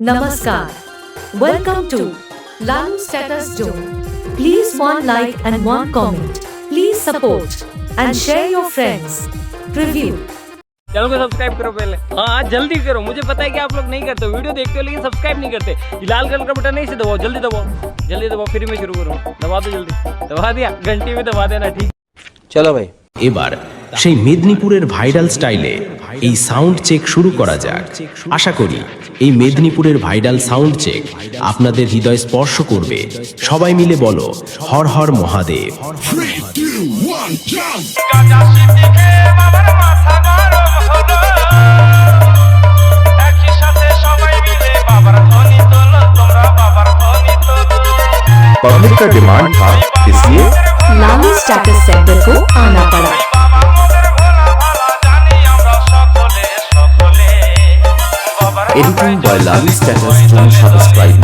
Namaskar. Welcome to Lalu Status Zone. Please one like and one comment. Please support and share your friends. Preview. Channel को subscribe करो पहले। हाँ जल्दी करो, मुझे पता है कि आप लोग नहीं करते, वीडियो देखते हो लेकिन सब्सक्राइब नहीं करते। ये लाल कलर का बटन नहीं से दबाओ, जल्दी दबाओ, जल्दी दबाओ, फिर मैं शुरू करूँ। दबा दो जल्दी, दबा दिया, घंटी में दबा देना, ठीक। চলো ভাই এবার সেই মেদিনীপুরের ভাইরাল স্টাইলে এই সাউন্ড চেক শুরু করা যাক। আশা করি এই মেদিনীপুরের ভাইরাল সাউন্ড চেক আপনাদের হৃদয় স্পর্শ করবে। সবাই মিলে বলো হর হর মহাদেব। पब्लिक का डिमांड था इसलिए लालू स्टेटस सेंटर को आना पड़ा। Editing bye Lalu status, subscribe